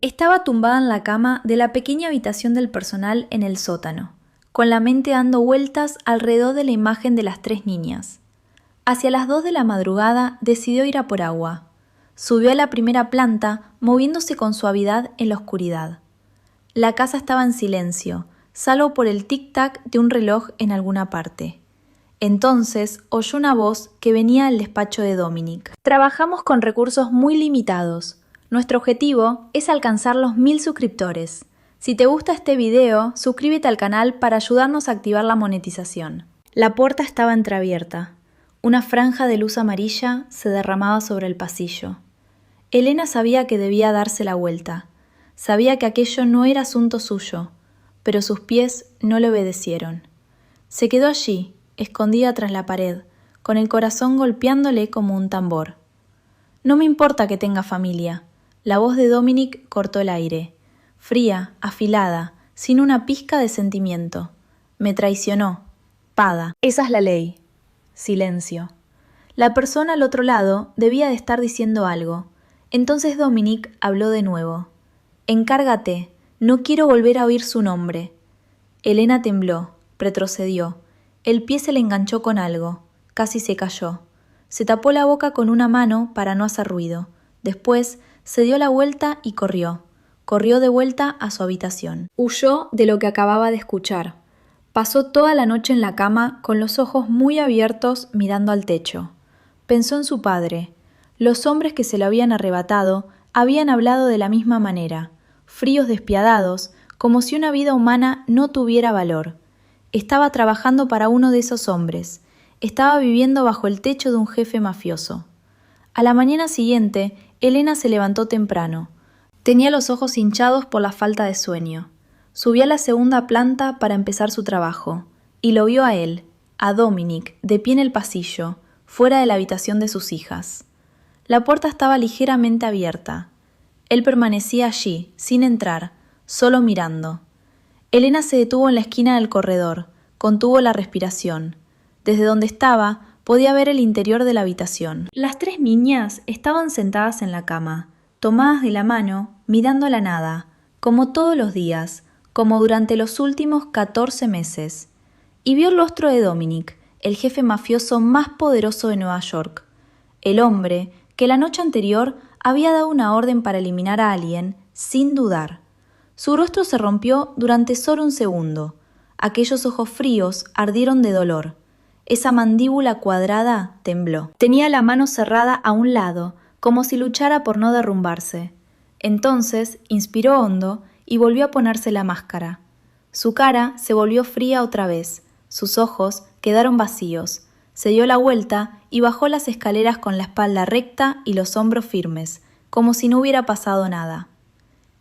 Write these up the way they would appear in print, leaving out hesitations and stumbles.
Estaba tumbada en la cama de la pequeña habitación del personal en el sótano, con la mente dando vueltas alrededor de la imagen de las 3 niñas. Hacia las 2 de la madrugada decidió ir a por agua. Subió a la primera planta, moviéndose con suavidad en la oscuridad. La casa estaba en silencio, salvo por el tic-tac de un reloj en alguna parte. Entonces oyó una voz que venía del despacho de Dominic. Trabajamos con recursos muy limitados. Nuestro objetivo es alcanzar los 1000 suscriptores. Si te gusta este video, suscríbete al canal para ayudarnos a activar la monetización. La puerta estaba entreabierta. Una franja de luz amarilla se derramaba sobre el pasillo. Elena sabía que debía darse la vuelta. Sabía que aquello no era asunto suyo, pero sus pies no le obedecieron. Se quedó allí, escondida tras la pared, con el corazón golpeándole como un tambor. No me importa que tenga familia. La voz de Dominic cortó el aire, fría, afilada, sin una pizca de sentimiento. Me traicionó. Pada. Esa es la ley. Silencio. La persona al otro lado debía de estar diciendo algo. Entonces Dominic habló de nuevo. Encárgate, no quiero volver a oír su nombre. Elena tembló, retrocedió. El pie se le enganchó con algo. Casi se cayó. Se tapó la boca con una mano para no hacer ruido. Después se dio la vuelta y corrió. Corrió de vuelta a su habitación. Huyó de lo que acababa de escuchar. Pasó toda la noche en la cama con los ojos muy abiertos mirando al techo. Pensó en su padre. Los hombres que se lo habían arrebatado habían hablado de la misma manera, fríos despiadados, como si una vida humana no tuviera valor. Estaba trabajando para uno de esos hombres. Estaba viviendo bajo el techo de un jefe mafioso. A la mañana siguiente, Elena se levantó temprano. Tenía los ojos hinchados por la falta de sueño. Subió a la segunda planta para empezar su trabajo, y lo vio a él, a Dominic, de pie en el pasillo, fuera de la habitación de sus hijas. La puerta estaba ligeramente abierta. Él permanecía allí, sin entrar, solo mirando. Elena se detuvo en la esquina del corredor, contuvo la respiración. Desde donde estaba, podía ver el interior de la habitación. Las 3 niñas estaban sentadas en la cama, tomadas de la mano, mirando a la nada, como todos los días, como durante los últimos 14 meses. Y vio el rostro de Dominic, el jefe mafioso más poderoso de Nueva York. El hombre que la noche anterior había dado una orden para eliminar a alguien, sin dudar. Su rostro se rompió durante solo un segundo. Aquellos ojos fríos ardieron de dolor. Esa mandíbula cuadrada tembló. Tenía la mano cerrada a un lado, como si luchara por no derrumbarse. Entonces inspiró hondo y volvió a ponerse la máscara. Su cara se volvió fría otra vez. Sus ojos quedaron vacíos. Se dio la vuelta y bajó las escaleras con la espalda recta y los hombros firmes, como si no hubiera pasado nada.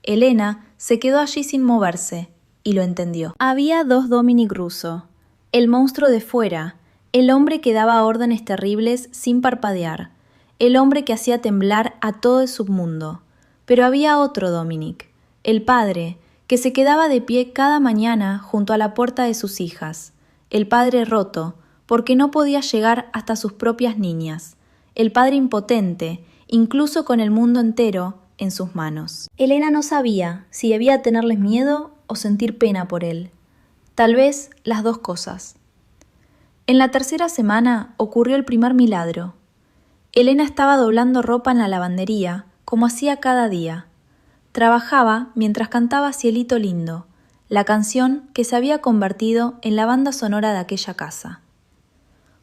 Elena se quedó allí sin moverse, y lo entendió. Había 2 Dominic Russo. El monstruo de fuera, el hombre que daba órdenes terribles sin parpadear, el hombre que hacía temblar a todo el submundo. Pero había otro Dominic, el padre, que se quedaba de pie cada mañana junto a la puerta de sus hijas, el padre roto, porque no podía llegar hasta sus propias niñas, el padre impotente, incluso con el mundo entero en sus manos. Elena no sabía si debía tenerles miedo o sentir pena por él. Tal vez las 2 cosas. En la tercera semana ocurrió el primer milagro. Elena estaba doblando ropa en la lavandería, como hacía cada día. Trabajaba mientras cantaba Cielito Lindo, la canción que se había convertido en la banda sonora de aquella casa.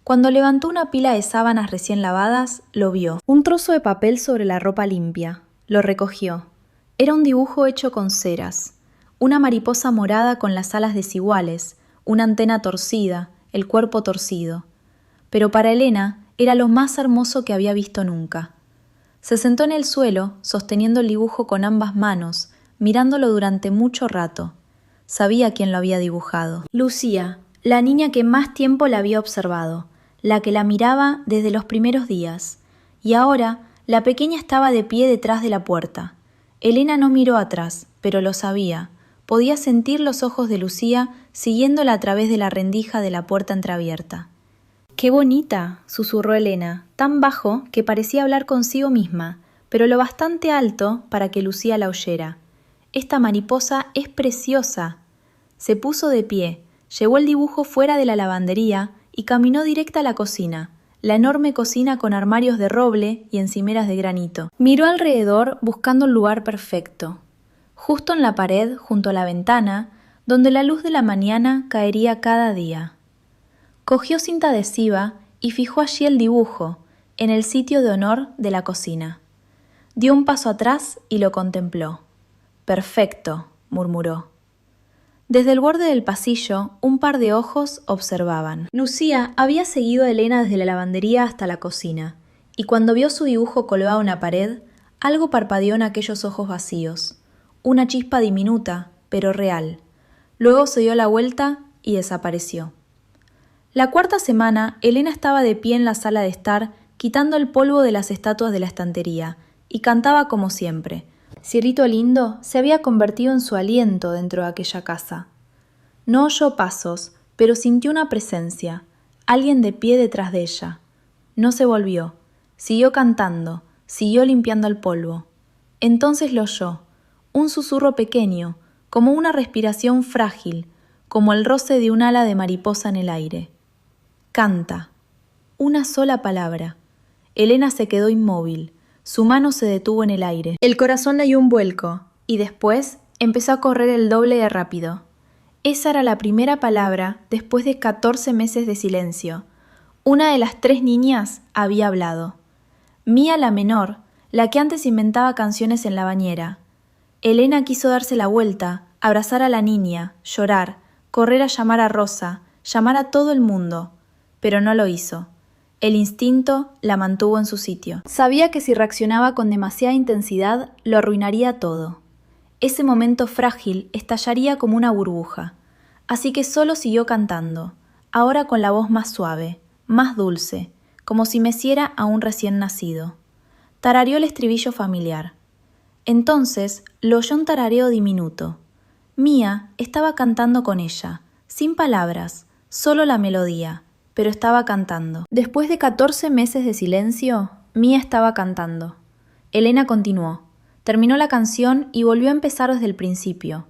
Cuando levantó una pila de sábanas recién lavadas, lo vio. Un trozo de papel sobre la ropa limpia. Lo recogió. Era un dibujo hecho con ceras. Una mariposa morada con las alas desiguales, una antena torcida, el cuerpo torcido. Pero para Elena era lo más hermoso que había visto nunca. Se sentó en el suelo, sosteniendo el dibujo con ambas manos, mirándolo durante mucho rato. Sabía quién lo había dibujado. Lucía, la niña que más tiempo la había observado, la que la miraba desde los primeros días. Y ahora la pequeña estaba de pie detrás de la puerta. Elena no miró atrás, pero lo sabía. Podía sentir los ojos de Lucía siguiéndola a través de la rendija de la puerta entreabierta. «¡Qué bonita!», susurró Elena, tan bajo que parecía hablar consigo misma, pero lo bastante alto para que Lucía la oyera. esta mariposa es preciosa. Se puso de pie, llevó el dibujo fuera de la lavandería y caminó directa a la cocina, la enorme cocina con armarios de roble y encimeras de granito. Miró alrededor buscando el lugar perfecto. Justo en la pared, junto a la ventana, donde la luz de la mañana caería cada día. Cogió cinta adhesiva y fijó allí el dibujo, en el sitio de honor de la cocina. Dio un paso atrás y lo contempló. «Perfecto», murmuró. Desde el borde del pasillo, un par de ojos observaban. Lucía había seguido a Elena desde la lavandería hasta la cocina, y cuando vio su dibujo colgado en la pared, algo parpadeó en aquellos ojos vacíos. Una chispa diminuta, pero real. Luego se dio la vuelta y desapareció. La cuarta semana, Elena estaba de pie en la sala de estar, quitando el polvo de las estatuas de la estantería, y cantaba como siempre. Cielito lindo se había convertido en su aliento dentro de aquella casa. No oyó pasos, pero sintió una presencia, alguien de pie detrás de ella. No se volvió, siguió cantando, siguió limpiando el polvo. Entonces lo oyó, un susurro pequeño, como una respiración frágil, como el roce de un ala de mariposa en el aire. Canta. Una sola palabra. Elena se quedó inmóvil. Su mano se detuvo en el aire. El corazón le dio un vuelco, y después empezó a correr el doble de rápido. Esa era la primera palabra después de 14 meses de silencio. Una de las 3 niñas había hablado. Mía la menor, la que antes inventaba canciones en la bañera. Elena quiso darse la vuelta, abrazar a la niña, llorar, correr a llamar a Rosa, llamar a todo el mundo, pero no lo hizo. El instinto la mantuvo en su sitio. Sabía que si reaccionaba con demasiada intensidad, lo arruinaría todo. Ese momento frágil estallaría como una burbuja. Así que solo siguió cantando, ahora con la voz más suave, más dulce, como si meciera a un recién nacido. Tarareó el estribillo familiar. Entonces lo oyó un tarareo diminuto. Mía estaba cantando con ella, sin palabras, solo la melodía. Pero estaba cantando. Después de 14 meses de silencio, Mía estaba cantando. Elena continuó. Terminó la canción y volvió a empezar desde el principio.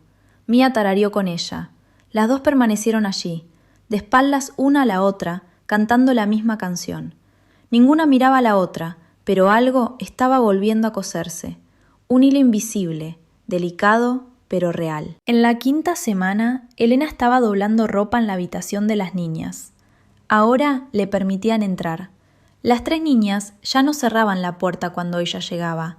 Mía tarareó con ella. Las dos permanecieron allí, de espaldas una a la otra, cantando la misma canción. Ninguna miraba a la otra, pero algo estaba volviendo a coserse. Un hilo invisible, delicado, pero real. En la 5ª semana, Elena estaba doblando ropa en la habitación de las niñas. Ahora le permitían entrar. Las 3 niñas ya no cerraban la puerta cuando ella llegaba.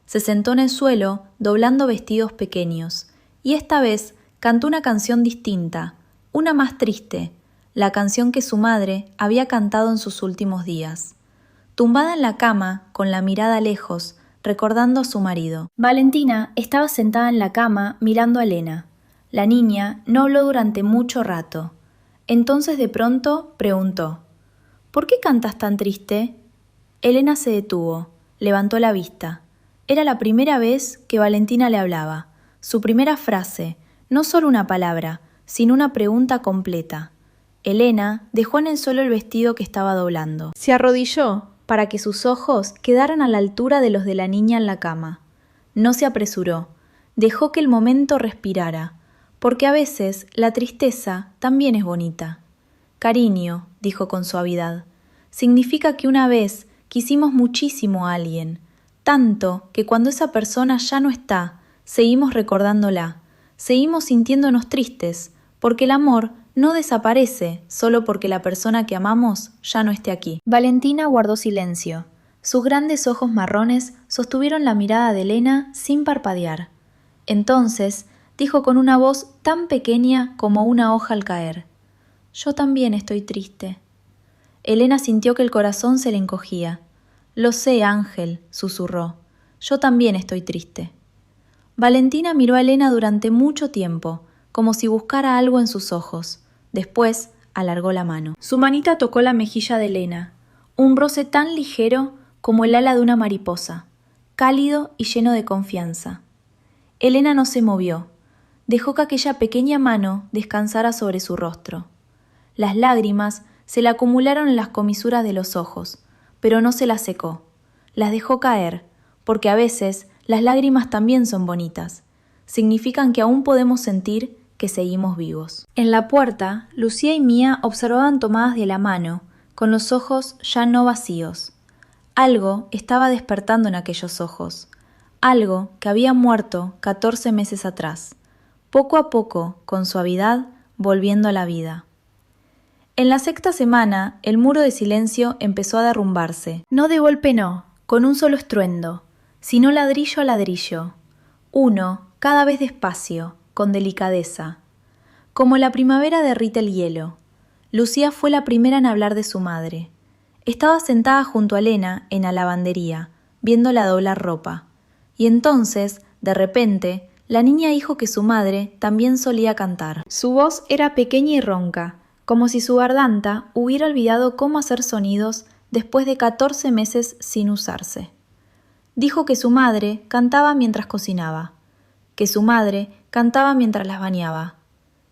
Se sentó en el suelo, doblando vestidos pequeños, y esta vez cantó una canción distinta, una más triste, la canción que su madre había cantado en sus últimos días. Tumbada en la cama, con la mirada lejos, recordando a su marido. Valentina estaba sentada en la cama mirando a Elena. La niña no habló durante mucho rato. Entonces de pronto preguntó: «¿Por qué cantas tan triste?» Elena se detuvo, levantó la vista. Era la primera vez que Valentina le hablaba, su primera frase, no solo una palabra, sino una pregunta completa. Elena dejó en el suelo el vestido que estaba doblando. Se arrodilló para que sus ojos quedaran a la altura de los de la niña en la cama. No se apresuró, dejó que el momento respirara, porque a veces la tristeza también es bonita. Cariño, dijo con suavidad, significa que una vez quisimos muchísimo a alguien, tanto que cuando esa persona ya no está, seguimos recordándola, seguimos sintiéndonos tristes, porque el amor no desaparece solo porque la persona que amamos ya no esté aquí. Valentina guardó silencio. Sus grandes ojos marrones sostuvieron la mirada de Elena sin parpadear. Entonces dijo con una voz tan pequeña como una hoja al caer: «Yo también estoy triste». Elena sintió que el corazón se le encogía. «Lo sé, Ángel», susurró. «Yo también estoy triste». Valentina miró a Elena durante mucho tiempo, como si buscara algo en sus ojos. Después alargó la mano. Su manita tocó la mejilla de Elena, un roce tan ligero como el ala de una mariposa, cálido y lleno de confianza. Elena no se movió. Dejó que aquella pequeña mano descansara sobre su rostro. Las lágrimas se le acumularon en las comisuras de los ojos, pero no se las secó. Las dejó caer, porque a veces las lágrimas también son bonitas. significan que aún podemos sentir que seguimos vivos. En la puerta, Lucía y Mía observaban tomadas de la mano, con los ojos ya no vacíos. Algo estaba despertando en aquellos ojos, algo que había muerto 14 meses atrás, poco a poco, con suavidad, volviendo a la vida. En la sexta semana, el muro de silencio empezó a derrumbarse. No de golpe no, con un solo estruendo, sino ladrillo a ladrillo. Uno, cada vez despacio, con delicadeza. Como la primavera derrite el hielo. Lucía fue la primera en hablar de su madre. Estaba sentada junto a Elena en la lavandería, viéndola doblar ropa. Y entonces, de repente, la niña dijo que su madre también solía cantar. Su voz era pequeña y ronca, como si su garganta hubiera olvidado cómo hacer sonidos después de 14 meses sin usarse. Dijo que su madre cantaba mientras cocinaba, que su madre cantaba mientras las bañaba,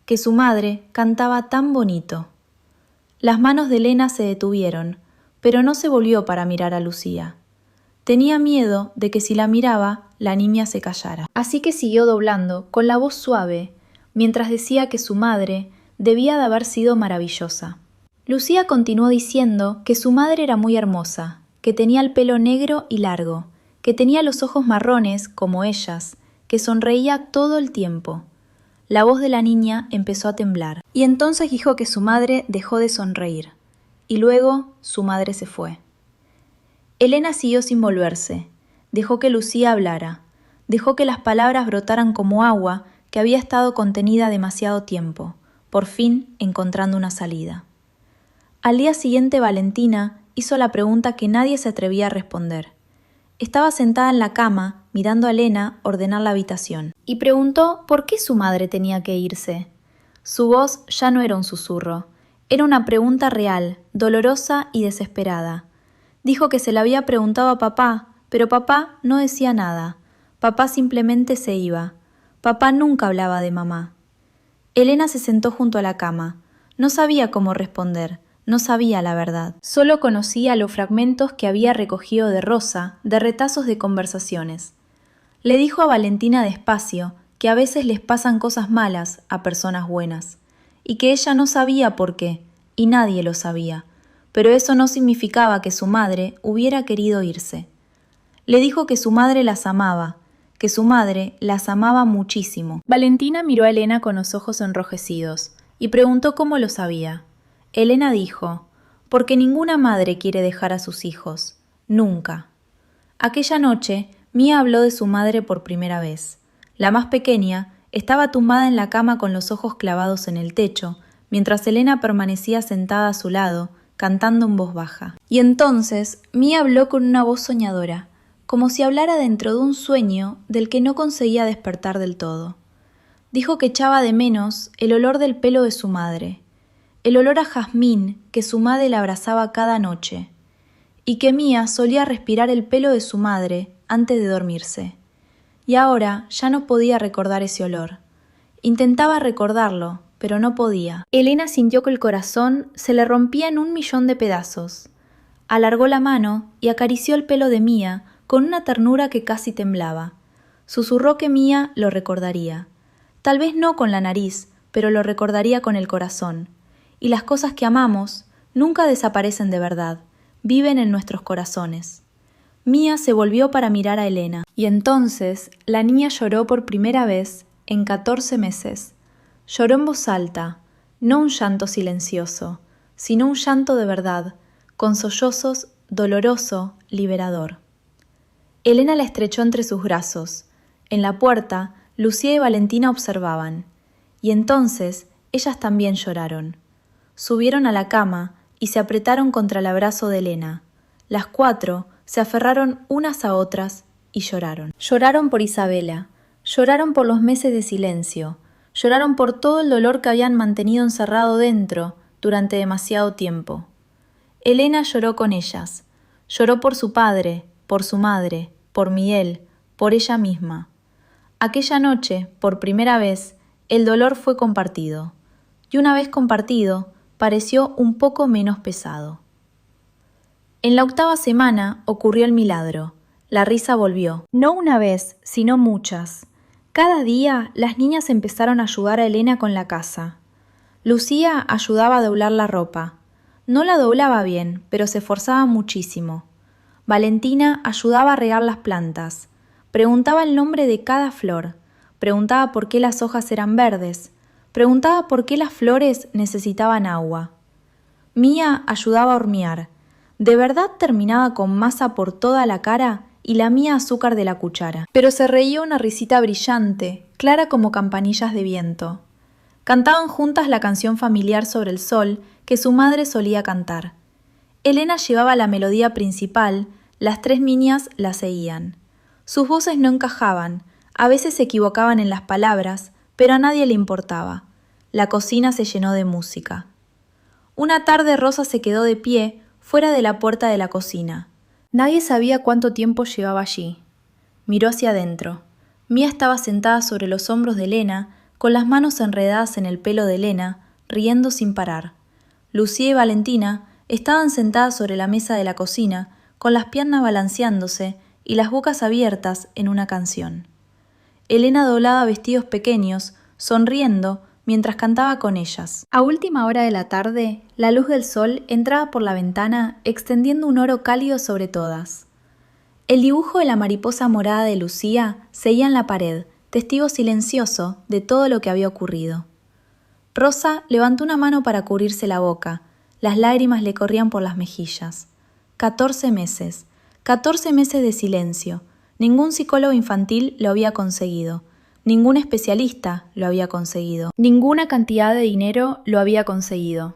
que su madre cantaba tan bonito. Las manos de Elena se detuvieron, pero no se volvió para mirar a Lucía. Tenía miedo de que si la miraba, la niña se callara. Así que siguió doblando, con la voz suave, mientras decía que su madre debía de haber sido maravillosa. Lucía continuó diciendo que su madre era muy hermosa, que tenía el pelo negro y largo, que tenía los ojos marrones, como ellas, que sonreía todo el tiempo. La voz de la niña empezó a temblar, y entonces dijo que su madre dejó de sonreír, y luego su madre se fue. Elena siguió sin volverse, dejó que Lucía hablara, dejó que las palabras brotaran como agua que había estado contenida demasiado tiempo, por fin encontrando una salida. Al día siguiente Valentina hizo la pregunta que nadie se atrevía a responder. Estaba sentada en la cama, mirando a Elena ordenar la habitación, y preguntó por qué su madre tenía que irse. Su voz ya no era un susurro, era una pregunta real, dolorosa y desesperada. Dijo que se la había preguntado a papá, pero papá no decía nada. Papá simplemente se iba. Papá nunca hablaba de mamá. Elena se sentó junto a la cama. No sabía cómo responder, no sabía la verdad. Solo conocía los fragmentos que había recogido de Rosa, de retazos de conversaciones. Le dijo a Valentina despacio que a veces les pasan cosas malas a personas buenas, y que ella no sabía por qué, y nadie lo sabía, pero eso no significaba que su madre hubiera querido irse. Le dijo que su madre las amaba, que su madre las amaba muchísimo. Valentina miró a Elena con los ojos enrojecidos y preguntó cómo lo sabía. Elena dijo, porque ninguna madre quiere dejar a sus hijos, nunca. Aquella noche, Mía habló de su madre por primera vez. La más pequeña estaba tumbada en la cama con los ojos clavados en el techo, mientras Elena permanecía sentada a su lado, cantando en voz baja. Y entonces Mía habló con una voz soñadora, como si hablara dentro de un sueño del que no conseguía despertar del todo. Dijo que echaba de menos el olor del pelo de su madre, el olor a jazmín que su madre le abrazaba cada noche, y que Mía solía respirar el pelo de su madre antes de dormirse. Y ahora ya no podía recordar ese olor. Intentaba recordarlo, pero no podía. Elena sintió que el corazón se le rompía en 1.000.000 de pedazos. Alargó la mano y acarició el pelo de Mía con una ternura que casi temblaba. Susurró que Mía lo recordaría. Tal vez no con la nariz, pero lo recordaría con el corazón. Y las cosas que amamos nunca desaparecen de verdad, viven en nuestros corazones. Mía se volvió para mirar a Elena, y entonces la niña lloró por primera vez en 14 meses. Lloró en voz alta, no un llanto silencioso, sino un llanto de verdad, con sollozos, doloroso, liberador. Elena la estrechó entre sus brazos. En la puerta, Lucía y Valentina observaban, y entonces ellas también lloraron. Subieron a la cama y se apretaron contra el abrazo de Elena. Las 4 se aferraron unas a otras y lloraron. Lloraron por Isabela, lloraron por los meses de silencio, lloraron por todo el dolor que habían mantenido encerrado dentro durante demasiado tiempo. Elena lloró con ellas, lloró por su padre, por su madre, por Miguel, por ella misma. Aquella noche, por primera vez, el dolor fue compartido, y una vez compartido, pareció un poco menos pesado. En la 8ª semana ocurrió el milagro. La risa volvió. No una vez, sino muchas. Cada día las niñas empezaron a ayudar a Elena con la casa. Lucía ayudaba a doblar la ropa. No la doblaba bien, pero se esforzaba muchísimo. Valentina ayudaba a regar las plantas. Preguntaba el nombre de cada flor. Preguntaba por qué las hojas eran verdes. Preguntaba por qué las flores necesitaban agua. Mía ayudaba a hornear. De verdad terminaba con masa por toda la cara y lamía azúcar de la cuchara. Pero se reía una risita brillante, clara como campanillas de viento. Cantaban juntas la canción familiar sobre el sol que su madre solía cantar. Elena llevaba la melodía principal, las tres niñas la seguían. Sus voces no encajaban, a veces se equivocaban en las palabras, pero a nadie le importaba. La cocina se llenó de música. Una tarde Rosa se quedó de pie, fuera de la puerta de la cocina. Nadie sabía cuánto tiempo llevaba allí. Miró hacia adentro. Mía estaba sentada sobre los hombros de Elena, con las manos enredadas en el pelo de Elena, riendo sin parar. Lucía y Valentina estaban sentadas sobre la mesa de la cocina, con las piernas balanceándose y las bocas abiertas en una canción. Elena doblaba vestidos pequeños, sonriendo, mientras cantaba con ellas. A última hora de la tarde, la luz del sol entraba por la ventana extendiendo un oro cálido sobre todas. El dibujo de la mariposa morada de Lucía seguía en la pared, testigo silencioso de todo lo que había ocurrido. Rosa levantó una mano para cubrirse la boca. Las lágrimas le corrían por las mejillas. 14 meses. 14 meses de silencio. Ningún psicólogo infantil lo había conseguido. Ningún especialista lo había conseguido. Ninguna cantidad de dinero lo había conseguido.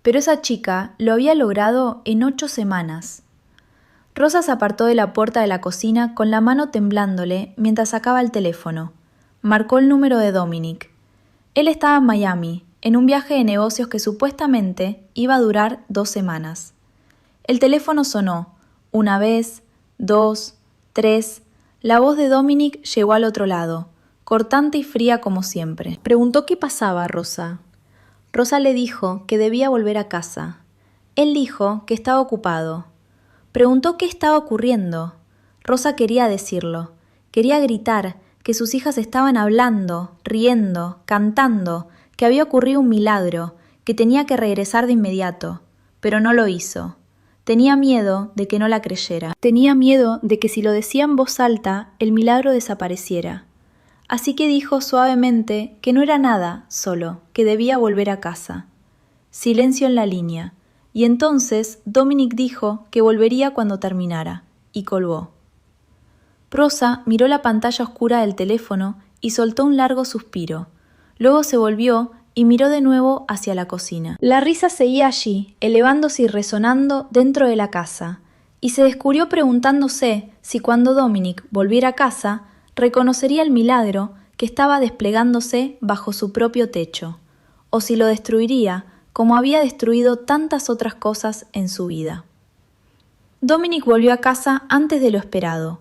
Pero esa chica lo había logrado en 8 semanas. Rosa se apartó de la puerta de la cocina con la mano temblándole mientras sacaba el teléfono. Marcó el número de Dominic. Él estaba en Miami, en un viaje de negocios que supuestamente iba a durar 2 semanas. El teléfono sonó. 1 vez, 2, 3. La voz de Dominic llegó al otro lado, cortante y fría como siempre. Preguntó qué pasaba a Rosa. Rosa le dijo que debía volver a casa. Él dijo que estaba ocupado. Preguntó qué estaba ocurriendo. Rosa quería decirlo. Quería gritar que sus hijas estaban hablando, riendo, cantando, que había ocurrido un milagro, que tenía que regresar de inmediato. Pero no lo hizo. Tenía miedo de que no la creyera. Tenía miedo de que si lo decía en voz alta, el milagro desapareciera. Así que dijo suavemente que no era nada, solo, que debía volver a casa. Silencio en la línea. Y entonces Dominic dijo que volvería cuando terminara, y colgó. Rosa miró la pantalla oscura del teléfono y soltó un largo suspiro. Luego se volvió y miró de nuevo hacia la cocina. La risa seguía allí, elevándose y resonando dentro de la casa, y se descubrió preguntándose si cuando Dominic volviera a casa, reconocería el milagro que estaba desplegándose bajo su propio techo, o si lo destruiría como había destruido tantas otras cosas en su vida. Dominic volvió a casa antes de lo esperado.